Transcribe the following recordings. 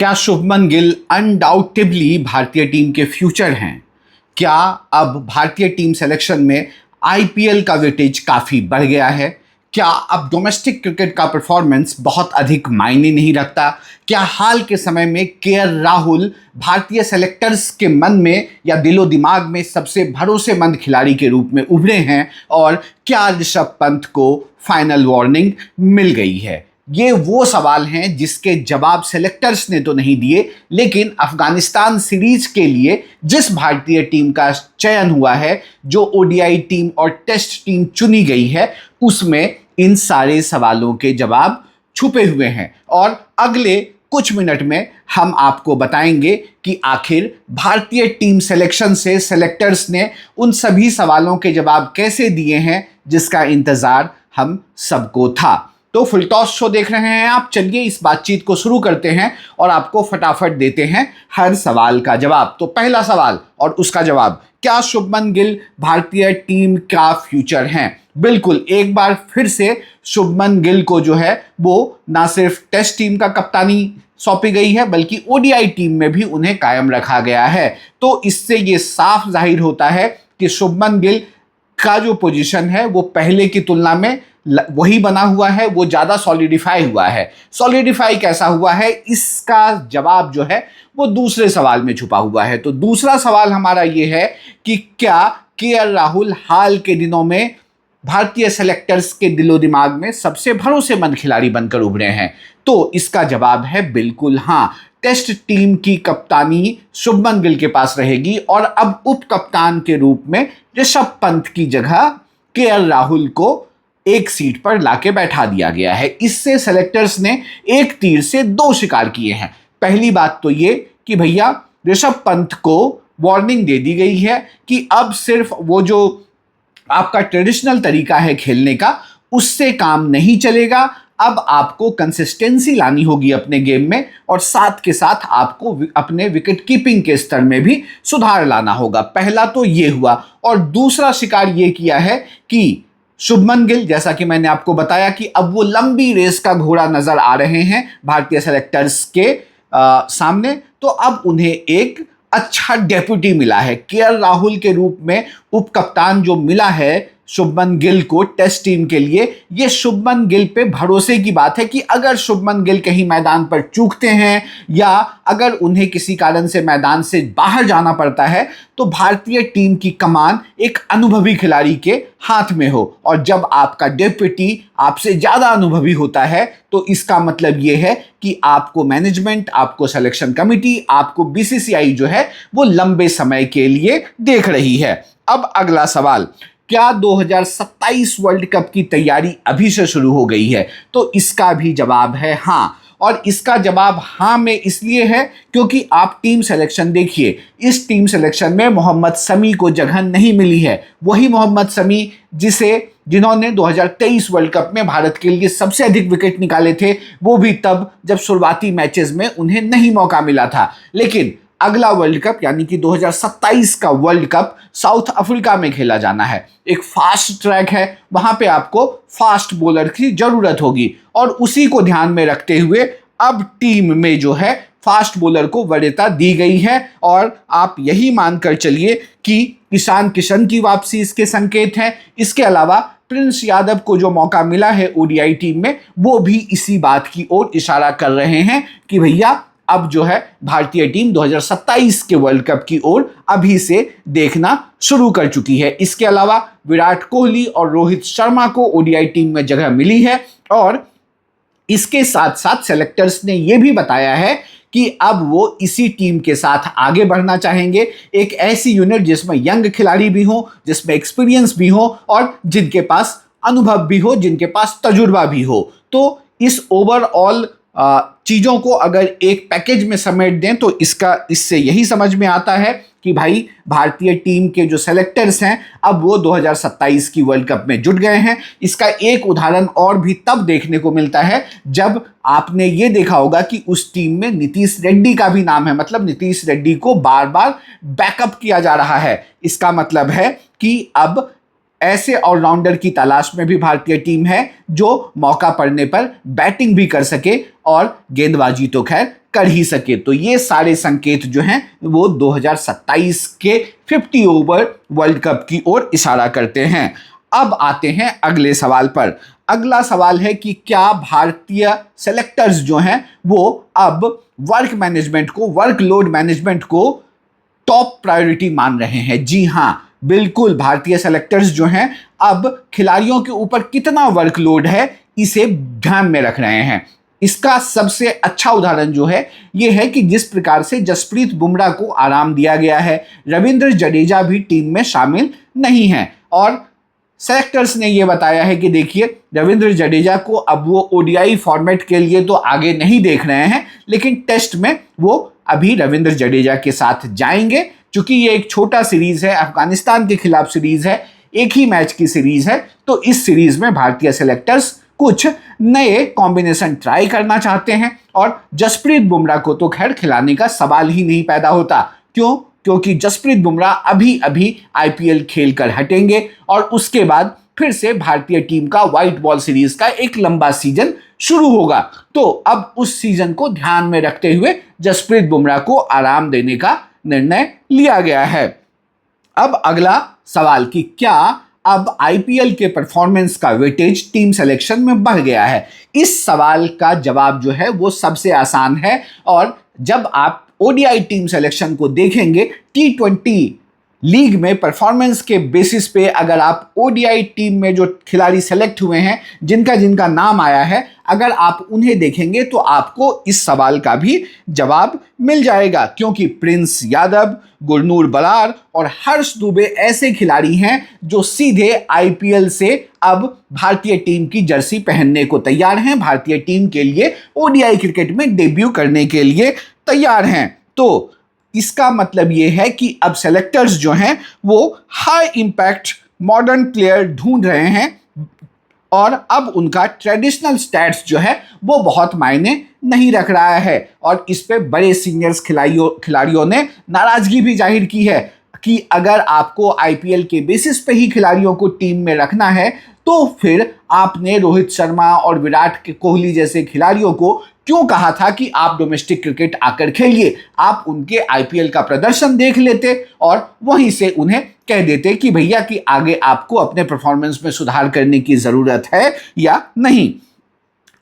क्या शुभमन गिल अनडाउटेबली भारतीय टीम के फ्यूचर हैं? क्या अब भारतीय टीम सिलेक्शन में आईपीएल का वेटेज काफ़ी बढ़ गया है? क्या अब डोमेस्टिक क्रिकेट का परफॉर्मेंस बहुत अधिक मायने नहीं रखता? क्या हाल के समय में केएल राहुल भारतीय सेलेक्टर्स के मन में या दिलो दिमाग में सबसे भरोसेमंद खिलाड़ी के रूप में उभरे हैं? और क्या ऋषभ पंत को फाइनल वार्निंग मिल गई है? ये वो सवाल हैं जिसके जवाब सेलेक्टर्स ने तो नहीं दिए, लेकिन अफगानिस्तान सीरीज के लिए जिस भारतीय टीम का चयन हुआ है, जो ओडीआई टीम और टेस्ट टीम चुनी गई है, उसमें इन सारे सवालों के जवाब छुपे हुए हैं। और अगले कुछ मिनट में हम आपको बताएंगे कि आखिर भारतीय टीम सिलेक्शन से सेलेक्टर्स ने उन सभी सवालों के जवाब कैसे दिए हैं जिसका इंतजार हम सबको था। तो फुल टॉस शो देख रहे हैं आप। चलिए इस बातचीत को शुरू करते हैं और आपको फटाफट देते हैं हर सवाल का जवाब। तो पहला सवाल और उसका जवाब, क्या शुभमन गिल भारतीय टीम का फ्यूचर हैं? बिल्कुल, एक बार फिर से शुभमन गिल को जो है वो ना सिर्फ टेस्ट टीम का कप्तानी सौंपी गई है, बल्कि ओडीआई टीम में भी उन्हें कायम रखा गया है। तो इससे ये साफ जाहिर होता है कि शुभमन गिल का जो पोजीशन है वो पहले की तुलना में वही बना हुआ है, वो ज़्यादा सॉलिडिफाई हुआ है। सॉलिडिफाई कैसा हुआ है, इसका जवाब जो है वो दूसरे सवाल में छुपा हुआ है। तो दूसरा सवाल हमारा ये है कि क्या केएल राहुल हाल के दिनों में भारतीय सेलेक्टर्स के दिलो दिमाग में सबसे भरोसेमंद खिलाड़ी बनकर उभरे हैं? तो इसका जवाब है बिल्कुल हाँ। टेस्ट टीम की कप्तानी शुभमन गिल के पास रहेगी और अब उप कप्तान के रूप में ऋषभ पंत की जगह केएल राहुल को एक सीट पर लाके बैठा दिया गया है। इससे सेलेक्टर्स ने एक तीर से दो शिकार किए हैं। पहली बात तो ये कि भैया ऋषभ पंत को वार्निंग दे दी गई है कि अब सिर्फ वो जो आपका ट्रेडिशनल तरीका है खेलने का, उससे काम नहीं चलेगा। अब आपको कंसिस्टेंसी लानी होगी अपने गेम में और साथ के साथ आपको अपने विकेट कीपिंग के स्तर में भी सुधार लाना होगा। पहला तो ये हुआ। और दूसरा शिकार ये किया है कि शुभमन गिल, जैसा कि मैंने आपको बताया कि अब वो लंबी रेस का घोड़ा नजर आ रहे हैं भारतीय सेलेक्टर्स के सामने, तो अब उन्हें एक अच्छा डेप्यूटी मिला है। केएल राहुल के रूप में उप कप्तान जो मिला है शुभमन गिल को टेस्ट टीम के लिए, ये शुभमन गिल पे भरोसे की बात है कि अगर शुभमन गिल कहीं मैदान पर चूकते हैं या अगर उन्हें किसी कारण से मैदान से बाहर जाना पड़ता है, तो भारतीय टीम की कमान एक अनुभवी खिलाड़ी के हाथ में हो। और जब आपका डेप्यूटी आपसे ज़्यादा अनुभवी होता है, तो इसका मतलब ये है कि आपको मैनेजमेंट, आपको सिलेक्शन कमिटी, आपको बीसीसीआई जो है वो लंबे समय के लिए देख रही है। अब अगला सवाल, क्या 2027 वर्ल्ड कप की तैयारी अभी से शुरू हो गई है? तो इसका भी जवाब है हाँ। और इसका जवाब हाँ में इसलिए है क्योंकि आप टीम सिलेक्शन देखिए, इस टीम सिलेक्शन में मोहम्मद शमी को जगह नहीं मिली है। वही मोहम्मद शमी जिन्होंने 2023 वर्ल्ड कप में भारत के लिए सबसे अधिक विकेट निकाले थे, वो भी तब जब शुरुआती मैचेस में उन्हें नहीं मौका मिला था। लेकिन अगला वर्ल्ड कप यानी कि 2027 का वर्ल्ड कप साउथ अफ्रीका में खेला जाना है। एक फास्ट ट्रैक है, वहां पे आपको फास्ट बॉलर की जरूरत होगी और उसी को ध्यान में रखते हुए अब टीम में जो है फास्ट बॉलर को वरीयता दी गई है। और आप यही मानकर चलिए कि ईशान किशन की वापसी इसके संकेत हैं। इसके अलावा प्रिंस यादव को जो मौका मिला है ओडीआई टीम में, वो भी इसी बात की ओर इशारा कर रहे हैं कि भैया अब जो है भारतीय टीम 2027 के वर्ल्ड कप की ओर अभी से देखना शुरू कर चुकी है। इसके अलावा विराट कोहली और रोहित शर्मा को ओडीआई टीम में जगह मिली है और इसके साथ साथ सेलेक्टर्स ने यह भी बताया है कि अब वो इसी टीम के साथ आगे बढ़ना चाहेंगे। एक ऐसी यूनिट जिसमें यंग खिलाड़ी भी हो, जिसमें एक्सपीरियंस भी हो और जिनके पास अनुभव भी हो, जिनके पास तजुर्बा भी हो। तो इस ओवरऑल चीज़ों को अगर एक पैकेज में समेट दें तो इससे यही समझ में आता है कि भाई भारतीय टीम के जो सेलेक्टर्स हैं अब वो 2027 की वर्ल्ड कप में जुट गए हैं। इसका एक उदाहरण और भी तब देखने को मिलता है जब आपने ये देखा होगा कि उस टीम में नीतीश रेड्डी का भी नाम है। मतलब नीतीश रेड्डी को बार बार बैकअप किया जा रहा है। इसका मतलब है कि अब ऐसे ऑलराउंडर की तलाश में भी भारतीय टीम है जो मौका पड़ने पर बैटिंग भी कर सके और गेंदबाजी तो खैर कर ही सके। तो ये सारे संकेत जो हैं वो 2027 के 50 ओवर वर्ल्ड कप की ओर इशारा करते हैं। अब आते हैं अगले सवाल पर। अगला सवाल है कि क्या भारतीय सेलेक्टर्स जो हैं वो अब वर्कलोड मैनेजमेंट को टॉप प्रायोरिटी मान रहे हैं? जी हां, बिल्कुल। भारतीय सेलेक्टर्स जो हैं अब खिलाड़ियों के ऊपर कितना वर्कलोड है इसे ध्यान में रख रहे हैं। इसका सबसे अच्छा उदाहरण जो है ये है कि जिस प्रकार से जसप्रीत बुमराह को आराम दिया गया है, रविंद्र जडेजा भी टीम में शामिल नहीं है और सेलेक्टर्स ने यह बताया है कि देखिए, रविंद्र जडेजा को अब वो ओडीआई फॉर्मेट के लिए तो आगे नहीं देख रहे हैं, लेकिन टेस्ट में वो अभी रविंद्र जडेजा के साथ जाएंगे। चूंकि ये एक छोटा सीरीज है, अफगानिस्तान के खिलाफ सीरीज है, एक ही मैच की सीरीज है, तो इस सीरीज में भारतीय सेलेक्टर्स कुछ नए कॉम्बिनेशन ट्राई करना चाहते हैं और जसप्रीत बुमराह को तो खैर खिलाने का सवाल ही नहीं पैदा होता। क्यों? क्योंकि जसप्रीत बुमराह अभी आईपीएल खेल कर हटेंगे और उसके बाद फिर से भारतीय टीम का व्हाइट बॉल सीरीज का एक लंबा सीजन शुरू होगा। तो अब उस सीजन को ध्यान में रखते हुए जसप्रीत बुमराह को आराम देने का निर्णय लिया गया है। अब अगला सवाल कि क्या अब आईपीएल के परफॉर्मेंस का वेटेज टीम सिलेक्शन में बढ़ गया है? इस सवाल का जवाब जो है वो सबसे आसान है और जब आप ओडीआई टीम सिलेक्शन को देखेंगे, T20 लीग में परफॉर्मेंस के बेसिस पे अगर आप ओडीआई टीम में जो खिलाड़ी सेलेक्ट हुए हैं, जिनका नाम आया है, अगर आप उन्हें देखेंगे तो आपको इस सवाल का भी जवाब मिल जाएगा। क्योंकि प्रिंस यादव, गुरनूर बरार और हर्ष दुबे ऐसे खिलाड़ी हैं जो सीधे आईपीएल से अब भारतीय टीम की जर्सी पहनने को तैयार हैं, भारतीय टीम के लिए ओडीआई क्रिकेट में डेब्यू करने के लिए तैयार हैं। तो इसका मतलब यह है कि अब सेलेक्टर्स जो हैं वो हाई इंपैक्ट मॉडर्न प्लेयर ढूंढ रहे हैं और अब उनका ट्रेडिशनल स्टैट्स जो है वो बहुत मायने नहीं रख रहा है। और इस पे बड़े सीनियर्स खिलाड़ियों ने नाराजगी भी जाहिर की है कि अगर आपको आईपीएल के बेसिस पे ही खिलाड़ियों को टीम में रखना है तो फिर आपने रोहित शर्मा और विराट कोहली जैसे खिलाड़ियों को क्यों कहा था कि आप डोमेस्टिक क्रिकेट आकर खेलिए? आप उनके आईपीएल का प्रदर्शन देख लेते और वहीं से उन्हें कह देते कि भैया कि आगे आपको अपने परफॉर्मेंस में सुधार करने की जरूरत है या नहीं।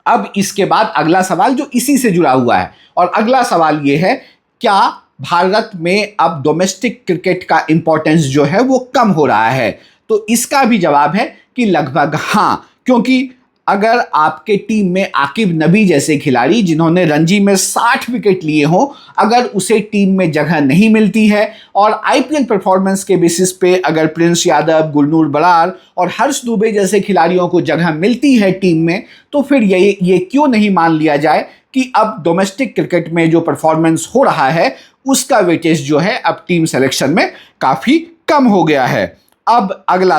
अब इसके बाद अगला सवाल जो इसी से जुड़ा हुआ है और अगला सवाल यह है, क्या भारत में अब डोमेस्टिक क्रिकेट का इंपॉर्टेंस जो है वो कम हो रहा है? तो इसका भी जवाब है कि लगभग हां। क्योंकि अगर आपके टीम में आकिब नबी जैसे खिलाड़ी जिन्होंने रणजी में 60 विकेट लिए हों, अगर उसे टीम में जगह नहीं मिलती है और आईपीएल परफॉर्मेंस के बेसिस पे अगर प्रिंस यादव, गुरनूर बरार और हर्ष दुबे जैसे खिलाड़ियों को जगह मिलती है टीम में, तो फिर ये क्यों नहीं मान लिया जाए कि अब डोमेस्टिक क्रिकेट में जो परफॉर्मेंस हो रहा है उसका वेटेज जो है अब टीम सिलेक्शन में काफ़ी कम हो गया है। अब अगला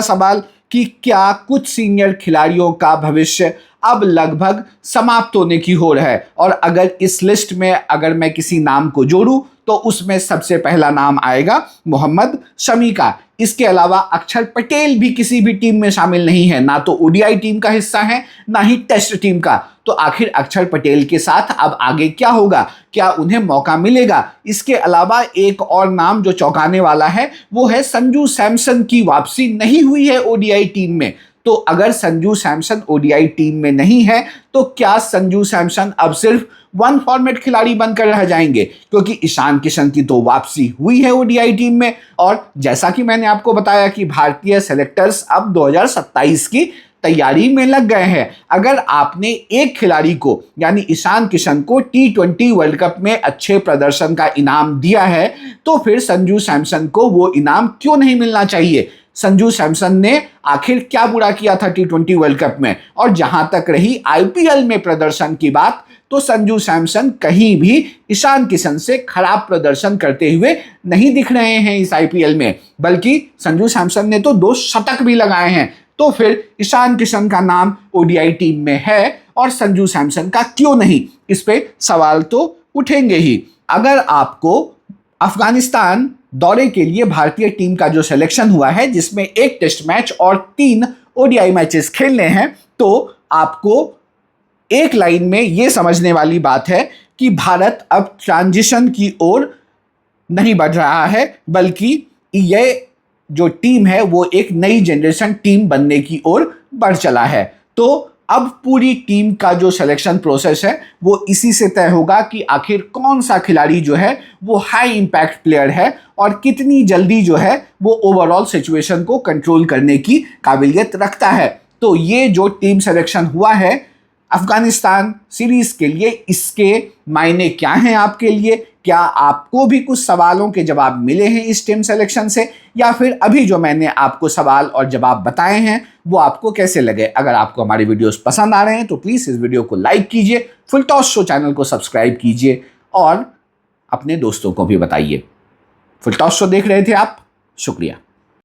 सवाल कि क्या कुछ सीनियर खिलाड़ियों का भविष्य अब लगभग समाप्त होने की होड़ है? और अगर इस लिस्ट में अगर मैं किसी नाम को जोड़ूं तो उसमें सबसे पहला नाम आएगा मोहम्मद शमी का। इसके अलावा अक्षर पटेल भी किसी भी टीम में शामिल नहीं है, ना तो ओडीआई टीम का हिस्सा है ना ही टेस्ट टीम का। तो आखिर अक्षर पटेल के साथ अब आगे क्या होगा? क्या उन्हें मौका मिलेगा? इसके अलावा एक और नाम जो चौंकाने वाला है वो है संजू सैमसन की वापसी नहीं हुई है ओडीआई टीम में। तो अगर संजू सैमसन ओडीआई टीम में नहीं है तो क्या संजू सैमसन अब सिर्फ वन फॉर्मेट खिलाड़ी बनकर रह जाएंगे? क्योंकि ईशान किशन की तो वापसी हुई है ओडीआई टीम में और जैसा कि मैंने आपको बताया कि भारतीय सेलेक्टर्स अब 2027 की तैयारी में लग गए हैं। अगर आपने एक खिलाड़ी को यानी ईशान किशन को T20 वर्ल्ड कप में अच्छे प्रदर्शन का इनाम दिया है तो फिर संजू सैमसन को वो इनाम क्यों नहीं मिलना चाहिए? संजू सैमसन ने आखिर क्या बुरा किया था T20 वर्ल्ड कप में? और जहां तक रही आईपीएल में प्रदर्शन की बात, तो संजू सैमसन कहीं भी ईशान किशन से खराब प्रदर्शन करते हुए नहीं दिख रहे हैं इस आईपीएल में, बल्कि संजू सैमसन ने तो 2 शतक भी लगाए हैं। तो फिर ईशान किशन का नाम ओडीआई टीम में है और संजू सैमसन का क्यों नहीं? इस पे सवाल तो उठेंगे ही। अगर आपको अफगानिस्तान दौरे के लिए भारतीय टीम का जो सिलेक्शन हुआ है जिसमें 1 टेस्ट मैच और 3 ओडीआई मैचेस खेलने हैं, तो आपको एक लाइन में यह समझने वाली बात है कि भारत अब ट्रांजिशन की ओर नहीं बढ़ रहा है, बल्कि ये जो टीम है वो एक नई जनरेशन टीम बनने की ओर बढ़ चला है। तो अब पूरी टीम का जो सिलेक्शन प्रोसेस है वो इसी से तय होगा कि आखिर कौन सा खिलाड़ी जो है वो हाई इंपैक्ट प्लेयर है और कितनी जल्दी जो है वो ओवरऑल सिचुएशन को कंट्रोल करने की काबिलियत रखता है। तो ये जो टीम सिलेक्शन हुआ है अफगानिस्तान सीरीज के लिए, इसके मायने क्या हैं आपके लिए? क्या आपको भी कुछ सवालों के जवाब मिले हैं इस टीम सिलेक्शन से, या फिर अभी जो मैंने आपको सवाल और जवाब बताए हैं वो आपको कैसे लगे? अगर आपको हमारे वीडियोस पसंद आ रहे हैं तो प्लीज़ इस वीडियो को लाइक कीजिए, फुल टॉस शो चैनल को सब्सक्राइब कीजिए और अपने दोस्तों को भी बताइए। फुल टॉस शो देख रहे थे आप, शुक्रिया।